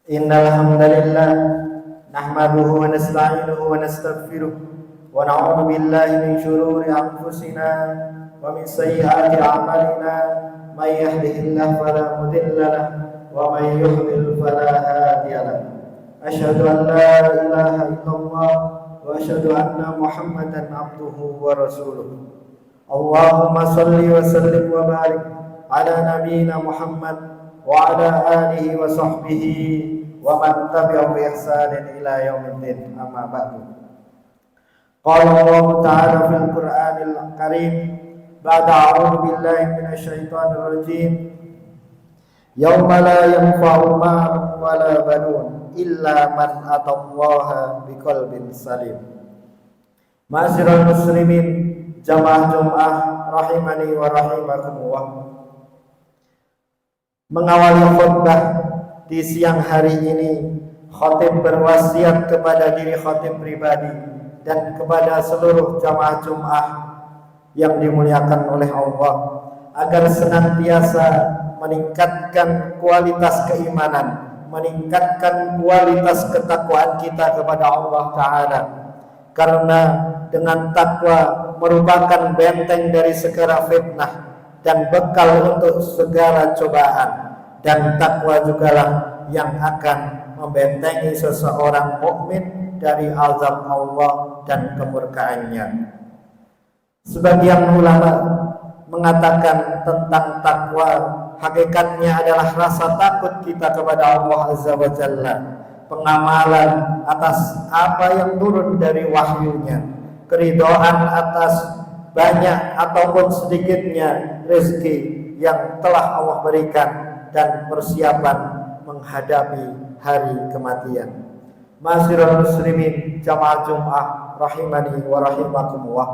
Innal hamdalillah nahmaduhu wa nasta'inuhu wa nastaghfiruh wa na'udzu billahi min shururi anfusina wa min sayyiati a'malina may yahdihillahu fala mudilla lahu wa may yudlil fala hadiya lahu. Asyhadu an la ilaha illallah wa asyhadu anna Muhammadan abduhu wa rasuluh. Allahumma shalli wa sallim wa barik ala nabiyyina Muhammad wa ala alihi wa sahbihi wa man tabi'ahum bi ihsanin ila yaumiddin, amma ba'du. Qala Allah ta'ala fil Qur'anil Karim ba'da a'udzu billahi minasy syaithanir rajim yauma la yanfa'u malun wala banun illa man atallaha biqalbin salim. Ma'asyiral muslimin, jamaah Jumat rahimani wa rahimakumullah. Mengawali khutbah di siang hari ini, khatib berwasiat kepada diri khatib pribadi dan kepada seluruh jamaah Jumat yang dimuliakan oleh Allah agar senantiasa meningkatkan kualitas keimanan, meningkatkan kualitas ketakwaan kita kepada Allah Ta'ala, karena dengan takwa merupakan benteng dari segala fitnah dan bekal untuk segala cobaan, dan takwa jugalah yang akan membentengi seseorang mukmin dari azab Allah dan kemurkaannya. Sebagian ulama mengatakan tentang takwa, hakikatnya adalah rasa takut kita kepada Allah Azza wa Jalla, pengamalan atas apa yang turun dari wahyunya, keridhaan atas banyak ataupun sedikitnya rezeki yang telah Allah berikan, dan persiapan menghadapi hari kematian. Ma'asyiral muslimin, jamaah Jumat rahimani wa rahimakumullah.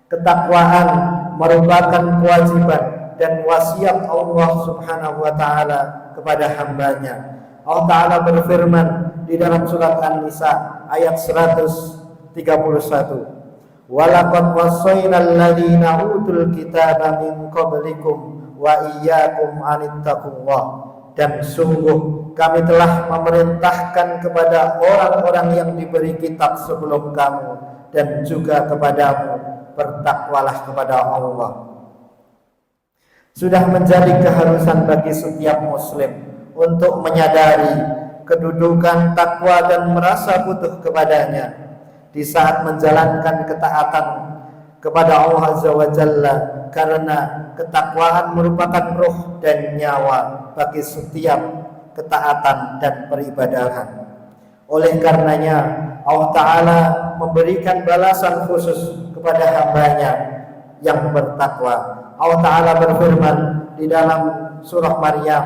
Ketakwaan merupakan kewajiban dan wasiat Allah Subhanahu wa taala kepada hambanya. Allah Ta'ala berfirman di dalam surat An-Nisa ayat 131, walaqad wasaynal ladzina utul kitaba min qablikum wa iyyakum anittaqullah, dan sungguh kami telah memerintahkan kepada orang-orang yang diberi kitab sebelum kamu dan juga kepadamu, bertakwalah kepada Allah. Sudah menjadi keharusan bagi setiap muslim untuk menyadari kedudukan takwa dan merasa butuh kepadanya di saat menjalankan ketaatan kepada Allah Azza wa Jalla, karena ketakwaan merupakan ruh dan nyawa bagi setiap ketaatan dan peribadahan. Oleh karenanya Allah Ta'ala memberikan balasan khusus kepada hambanya yang bertakwa. Allah Ta'ala berfirman di dalam surah Maryam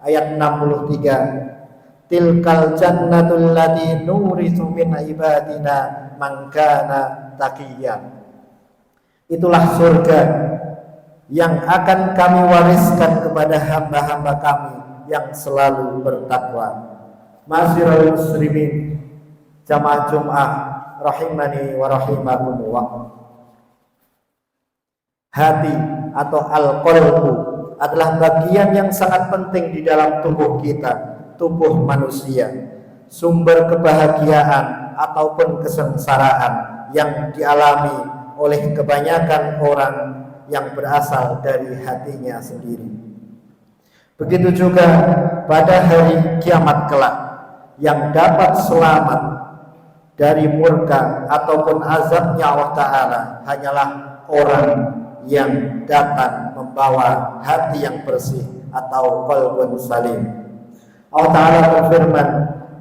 ayat 63, tilkal jannatul lati nurithu min ibadina man kana taqiyya. Itulah surga yang akan kami wariskan kepada hamba-hamba kami yang selalu bertakwa. Ma'asyiral muslimin, jamaah Jumat rahimani wa rahimakumullah. Hati atau al-qalbu adalah bagian yang sangat penting di dalam tubuh kita, tubuh manusia. Sumber kebahagiaan ataupun kesengsaraan yang dialami oleh kebanyakan orang yang berasal dari hatinya sendiri. Begitu juga pada hari kiamat kelak, yang dapat selamat dari murka ataupun azabnya Allah Ta'ala hanyalah orang yang datang membawa hati yang bersih atau qalbun salim. Allah Ta'ala berfirman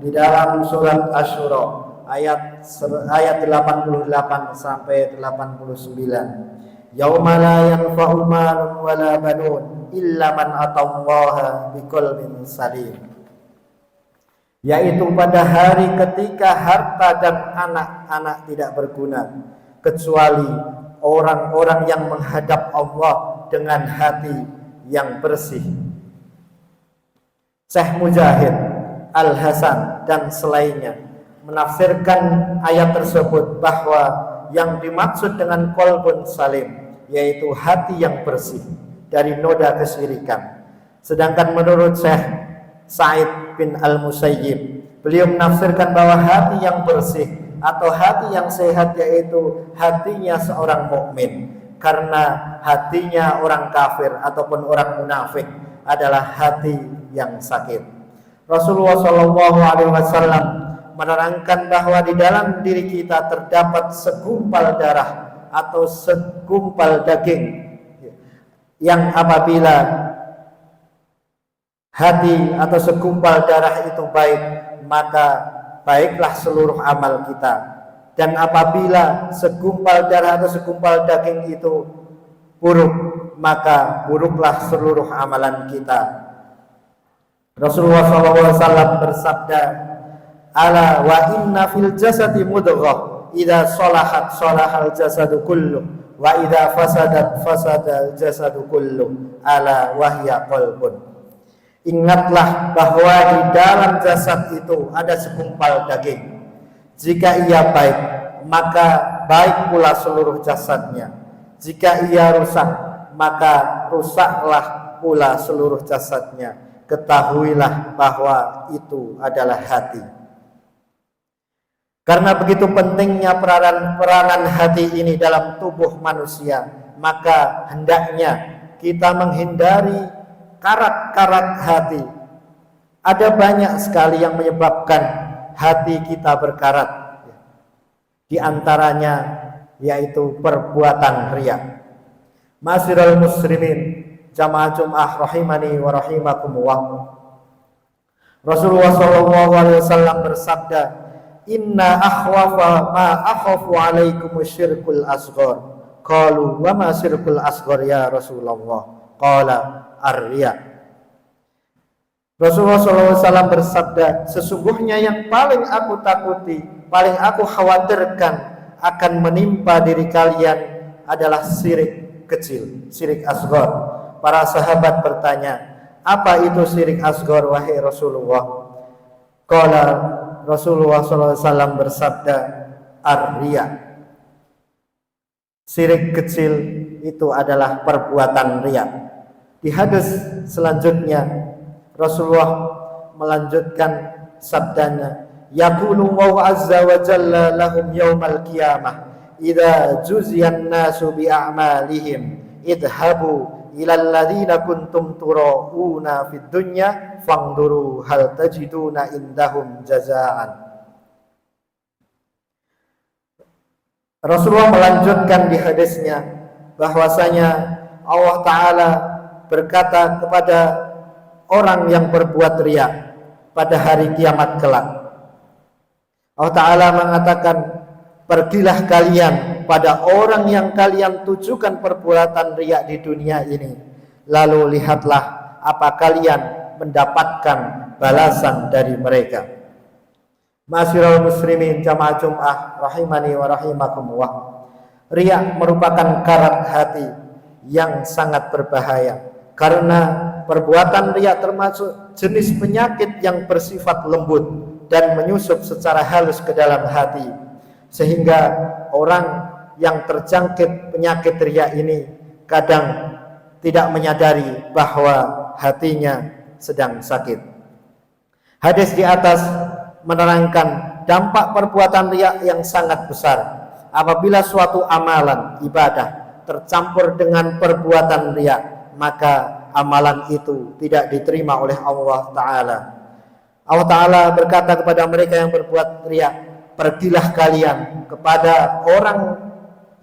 di dalam surat Asy-Syura ayat 88 sampai 89, yauma la yanfa'u malun wala banun illa man atallaha biqalbin salim, yaitu pada hari ketika harta dan anak-anak tidak berguna kecuali orang-orang yang menghadap Allah dengan hati yang bersih. Syekh Mujahid, Al-Hasan dan selainnya menafsirkan ayat tersebut bahwa yang dimaksud dengan qalbun salim yaitu hati yang bersih dari noda kesyirikan. Sedangkan menurut Syekh Said bin Al-Musayyib. Beliau menafsirkan bahwa hati yang bersih atau hati yang sehat yaitu hatinya seorang mukmin, karena hatinya orang kafir ataupun orang munafik adalah hati yang sakit. Rasulullah SAW menerangkan bahwa di dalam diri kita terdapat segumpal darah atau segumpal daging yang apabila hati atau segumpal darah itu baik, maka baiklah seluruh amal kita. Dan apabila segumpal darah atau segumpal daging itu buruk, maka buruklah seluruh amalan kita. Rasulullah SAW bersabda, ala wa inna fil jasadi mudghah idza salahat salahal jasadu kullu wa idza fasadat fasadal jasadu kullu ala wahya qalbun. Ingatlah bahwa di dalam jasad itu ada segumpal daging. Jika ia baik, maka baik pula seluruh jasadnya. Jika ia rusak, maka rusaklah pula seluruh jasadnya. Ketahuilah bahwa itu adalah hati. Karena begitu pentingnya peranan hati ini dalam tubuh manusia, maka hendaknya kita menghindari karat-karat hati. Ada banyak sekali yang menyebabkan hati kita berkarat. Di antaranya yaitu perbuatan riya. Ma'asyiral muslimin, jamaah Jum'ah rahimani wa rahimakumullah. Rasulullah SAW bersabda, inna akhwafa ma akhafu alaikum syirkul asghar. Qalu wa ma syirkul asghar ya Rasulullah? Qala ar-riya. Rasulullah SAW bersabda, sesungguhnya yang paling aku takuti, paling aku khawatirkan akan menimpa diri kalian adalah syirik kecil, syirik asghar. Para sahabat bertanya, apa itu syirik asghar wahai Rasulullah? Qala Rasulullah SAW bersabda, ar-riya. Syirik kecil itu adalah perbuatan riya. Di hadis selanjutnya Rasulullah melanjutkan sabdanya, yaqulu wa azza wa jalla lahum yaumal qiyamah idza juziyan nasu bi a'malihim idhabu ilal ladzina kuntum turauna fid dunya fangduru hal tajiduna indahum jazaan. Rasulullah melanjutkan di hadisnya bahwasanya Allah Ta'ala berkata kepada orang yang berbuat riya pada hari kiamat kelak. Allah Ta'ala mengatakan, pergilah kalian pada orang yang kalian tujukan perbuatan riya di dunia ini, lalu lihatlah apa kalian mendapatkan balasan dari mereka. Ma'asyiral muslimin jamaah Jum'ah rahimani wa rahimakumullah. Riya merupakan karat hati yang sangat berbahaya, karena perbuatan riya termasuk jenis penyakit yang bersifat lembut dan menyusup secara halus ke dalam hati, sehingga orang yang terjangkit penyakit riya ini kadang tidak menyadari bahwa hatinya sedang sakit. Hadis di atas menerangkan dampak perbuatan riya yang sangat besar. Apabila suatu amalan ibadah tercampur dengan perbuatan riya, maka amalan itu tidak diterima oleh Allah Ta'ala. Allah Ta'ala berkata kepada mereka yang berbuat riya, pergilah kalian kepada orang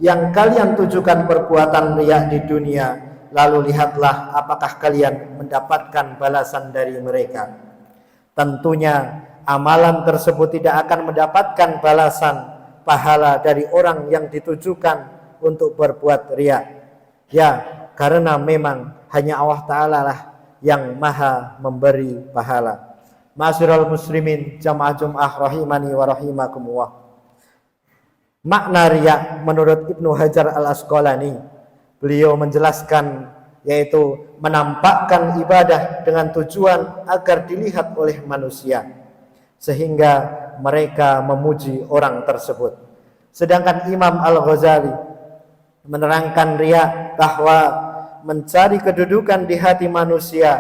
yang kalian tujukan perbuatan riya di dunia, lalu lihatlah apakah kalian mendapatkan balasan dari mereka. Tentunya amalan tersebut tidak akan mendapatkan balasan pahala dari orang yang ditujukan untuk berbuat riya. Ya, karena memang hanya Allah Ta'ala lah yang maha memberi pahala. Ma'asyiral muslimin jamaah Jum'ah rahimani wa rahimakumullah. Makna riya menurut Ibnu Hajar al-Asqalani, beliau menjelaskan yaitu menampakkan ibadah dengan tujuan agar dilihat oleh manusia, sehingga mereka memuji orang tersebut. Sedangkan Imam Al-Ghazali menerangkan riya bahwa mencari kedudukan di hati manusia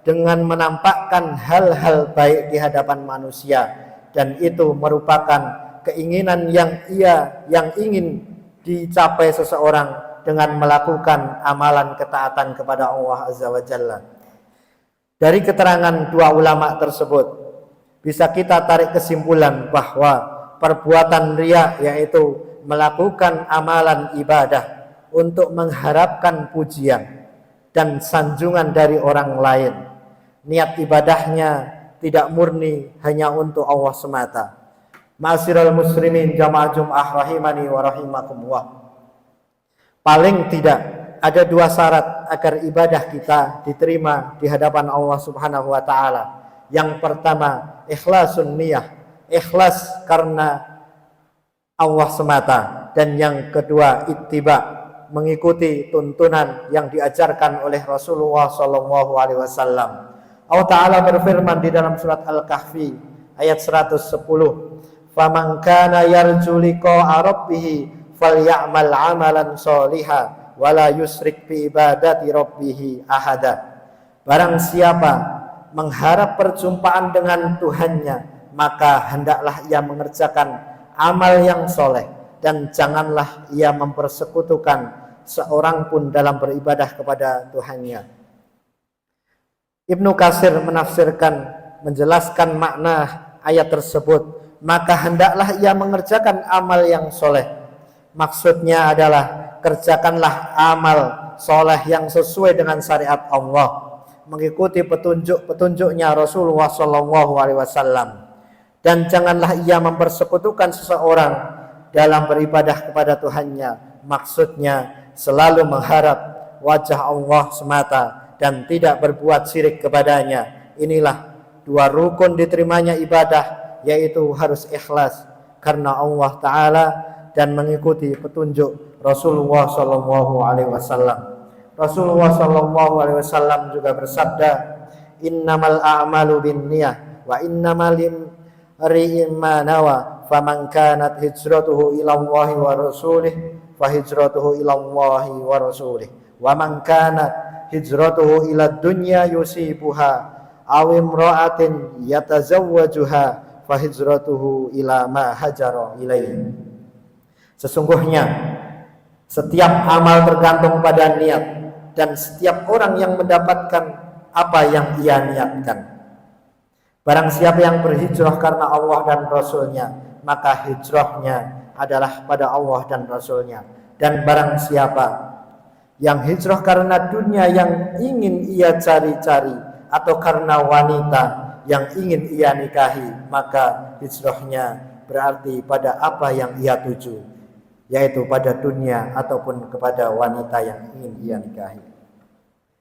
dengan menampakkan hal-hal baik di hadapan manusia, dan itu merupakan keinginan yang ingin dicapai seseorang dengan melakukan amalan ketaatan kepada Allah Azza wa Jalla. Dari keterangan dua ulama tersebut bisa kita tarik kesimpulan bahwa perbuatan riya, yaitu melakukan amalan ibadah untuk mengharapkan pujian dan sanjungan dari orang lain, niat ibadahnya tidak murni hanya untuk Allah semata. Ma'asyiral muslimin jamaah Jum'ah rahimani wa rahimakumullah. Paling tidak ada dua syarat agar ibadah kita diterima di hadapan Allah Subhanahu wa taala. Yang pertama, ikhlasun niyah, ikhlas karena Allah semata, dan yang kedua, ittiba, mengikuti tuntunan yang diajarkan oleh Rasulullah sallallahu alaihi wasallam. Allah taala berfirman di dalam surat Al-Kahfi ayat 110, "Faman kana yarju liqa'a rabbih falyamal 'amalan sholihan wala yusrik bi ibadati rabbih ahada." Barang siapa mengharap perjumpaan dengan Tuhannya, maka hendaklah ia mengerjakan amal yang soleh, dan janganlah ia mempersekutukan seorang pun dalam beribadah kepada Tuhannya. Ibnu Katsir menjelaskan makna ayat tersebut, maka hendaklah ia mengerjakan amal yang soleh. Maksudnya adalah kerjakanlah amal soleh yang sesuai dengan syariat Allah, mengikuti petunjuk-petunjuknya Rasulullah sallallahu alaihi wasallam, dan janganlah ia mempersekutukan seseorang dalam beribadah kepada Tuhannya. Maksudnya selalu mengharap wajah Allah semata dan tidak berbuat syirik kepadanya. Inilah dua rukun diterimanya ibadah, yaitu harus ikhlas karena Allah Ta'ala dan mengikuti petunjuk Rasulullah Sallallahu Alaihi Wasallam. Rasulullah Sallallahu Alaihi Wasallam juga bersabda, "Innamal a'malu binniyah wa innamal limri'in ma nawa, faman kanat hijratuhu ila Allahi wa rasulih fa hijratuhu ila Allahi wa rasulih, wa man kanat hijratuhu ila dunya yusibuha aw imra'atin yatazawwajuha fa hijratuhu ila ma hajara ilaihi." Sesungguhnya setiap amal tergantung pada niat, dan setiap orang yang mendapatkan apa yang ia niatkan. Barang siapa yang berhijrah karena Allah dan Rasulnya, maka hijrahnya adalah pada Allah dan Rasulnya. Dan barang siapa yang hijrah karena dunia yang ingin ia cari-cari, atau karena wanita yang ingin ia nikahi, maka hijrahnya berarti pada apa yang ia tuju, yaitu pada dunia ataupun kepada wanita yang ingin ia nikahi.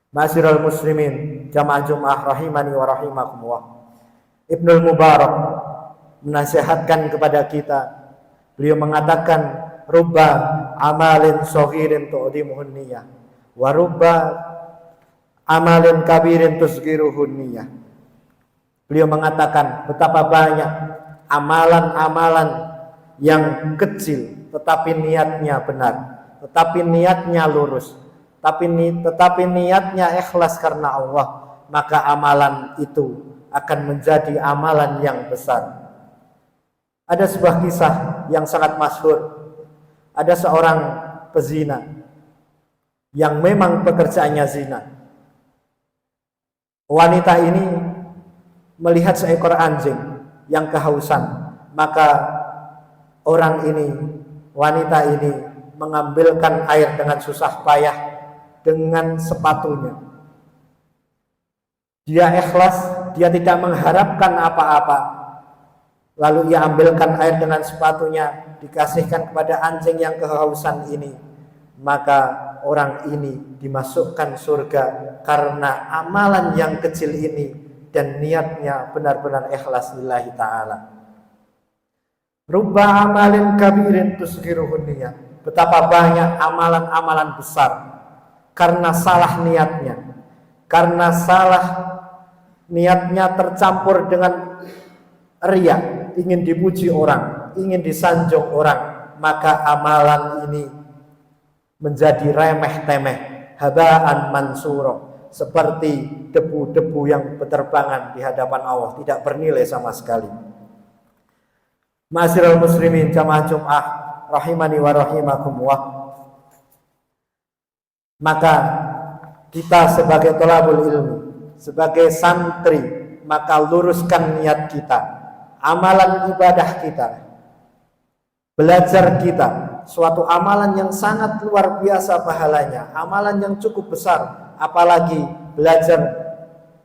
Ma'asyiral muslimin jamaah Jum'ah rahimani wa rahimakumullah. Ibnul Mubarak menasihatkan kepada kita. Beliau mengatakan, "Rubba amalin shaghirin tu'dimuhun niyah wa rubba amalin kabirin tusghiruhun niyah." Beliau mengatakan, betapa banyak amalan-amalan yang kecil tetapi niatnya benar, tetapi niatnya lurus, tetapi niatnya ikhlas karena Allah, maka amalan itu akan menjadi amalan yang besar. Ada sebuah kisah yang sangat masyhur. Ada seorang pezina yang memang pekerjaannya zina. Wanita ini melihat seekor anjing yang kehausan, maka wanita ini mengambilkan air dengan susah payah dengan sepatunya. Dia ikhlas, dia tidak mengharapkan apa-apa. Lalu ia ambilkan air dengan sepatunya, dikasihkan kepada anjing yang kehausan ini. Maka orang ini dimasukkan surga karena amalan yang kecil ini dan niatnya benar-benar ikhlas lillahi ta'ala. Rubba amalin kabirin tusghiruhun niyah. Betapa banyak amalan-amalan besar karena salah niatnya, karena salah niatnya tercampur dengan riya, ingin dipuji orang, ingin disanjung orang, maka amalan ini menjadi remeh-temeh, habaan mansuro, seperti debu-debu yang berterbangan di hadapan Allah, tidak bernilai sama sekali. Ma'asyiral muslimin jamaah Jumat rahimani wa rahimakumullah. Maka kita sebagai thalabul ilmi, sebagai santri, maka luruskan niat kita, amalan ibadah kita, belajar kita, suatu amalan yang sangat luar biasa pahalanya, amalan yang cukup besar, apalagi belajar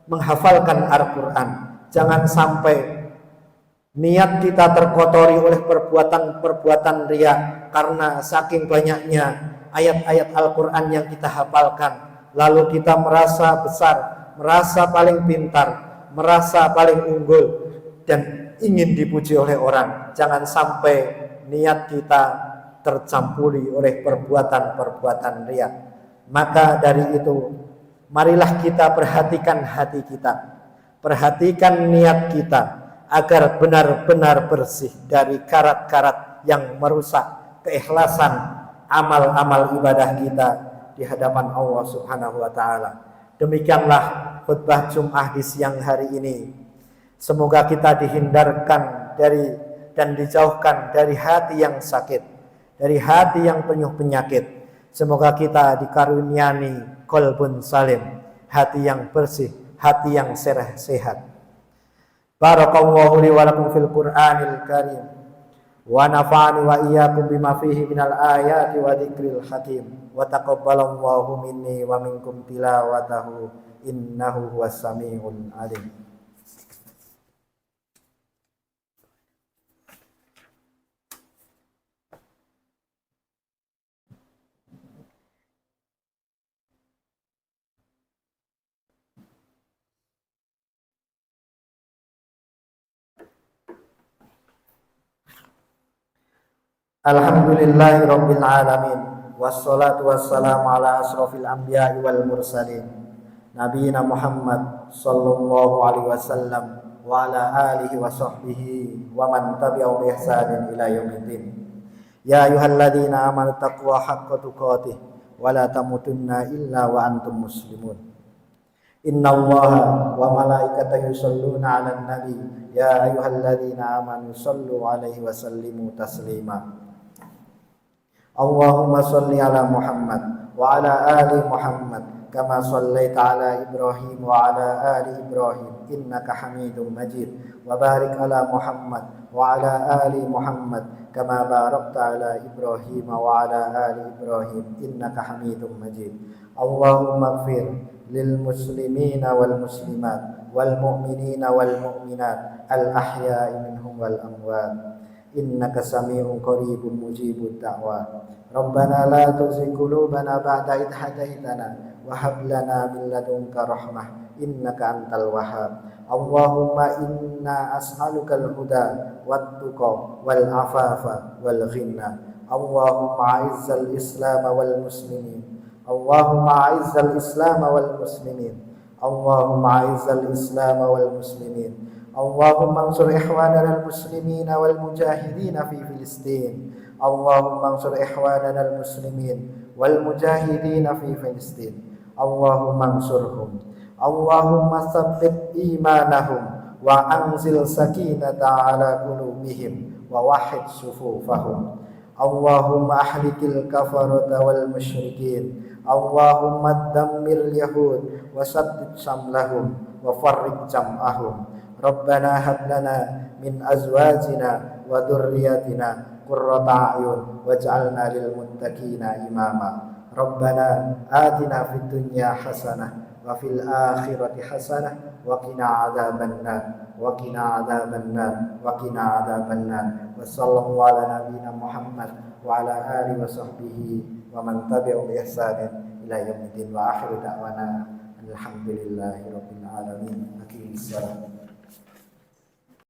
menghafalkan Al-Quran. Jangan sampai niat kita terkotori oleh perbuatan-perbuatan riya karena saking banyaknya ayat-ayat Al-Quran yang kita hafalkan, lalu kita merasa besar, merasa paling pintar, merasa paling unggul, dan ingin dipuji oleh orang. Jangan sampai niat kita tercampuri oleh perbuatan-perbuatan riya. Maka dari itu, marilah kita perhatikan hati kita, perhatikan niat kita, agar benar-benar bersih dari karat-karat yang merusak keikhlasan amal-amal ibadah kita di hadapan Allah Subhanahu wa ta'ala. Demikianlah khutbah Jum'ah di siang hari ini. Semoga kita dihindarkan dari dan dijauhkan dari hati yang sakit, dari hati yang penuh penyakit. Semoga kita dikaruniai qalbun salim, hati yang bersih, hati yang sehat. Barakallahu li wa lakum fil Qur'anil Karim wa nafa'ani wa iyyakum bima fihi minal ayati wa dzikril hakim wa taqabbalallahu minni wa minkum tilawatahu innahu huwas samiul alim. Alhamdulillahi rabbil alamin, wassalatu wassalamu ala asrofil anbiya'i wal mursalin, nabiyina Muhammad sallallahu alaihi wasallam wa ala alihi wa sahbihi wa man tabi'ahum bi ihsanin ila yaumiddin. Ya ayyuhalladzina amanu taqullaha haqqa tuqatih wa la tamutunna illa wa antum muslimun. Innallaha wa malaikatahu yusholluna 'alan nabi ya ayyuhalladzina amanu shallu 'alaihi wa sallimu taslima. Allahumma sholli ala Muhammad wa ala ali Muhammad kama shallaita ala Ibrahim wa ala ali Ibrahim innaka Hamidum Majid wa barik ala Muhammad wa ala ali Muhammad kama barakta ala Ibrahim wa ala ali Ibrahim innaka Hamidum Majid. Allahumma ighfir lil muslimina wal muslimat wal mu'minina wal mu'minat al ahya'i minhum wal amwat innaka sami'un qaribun mujibud da'wat. Rabbana la tuzigh qulubana ba'da idh hadaitana wa hab lana min ladunka rahmah innaka antal wahhab. Allahumma inna as'alukal huda wat tuqa wal afafa wal ghina. Allahumma a'izzal islam wal muslimin. Allahumma a'izzal islam wal muslimin. Allahumma a'izzal islam wal muslimin. Allahumma ansur ikhwanana al-muslimina wal mujahidina fi Filistin. Allahumma ansur ikhwanana al-muslimin wal mujahidina fi Filistin. Allahumma ansurhum. Allahumma tsabbit imanahum wa anzil sakinata ala qulubihim wa wahhid sufufahum. Allahumma ahlikil kafarata wal musyrikin. Allahumma dammir yahud wa saddid samlahum wa farriq jam'ahum. Rabbana hab lana min azwajina wa dhurriyyatina qurrata a'yun waj'alna lil muttaqina imama. Rabbana atina fid dunya hasanah wa fil akhirati hasanah wa qina adzabannar wa qina adzabannar wa qina adzabannar. Wa sallallahu ala nabiyyina Muhammad wa ala alihi wa sahbihi wa man tabi'ahum bi ihsanin ila yaumiddin wa akhiru da'wana alhamdulillahi rabbil alamin. Aqimissalam.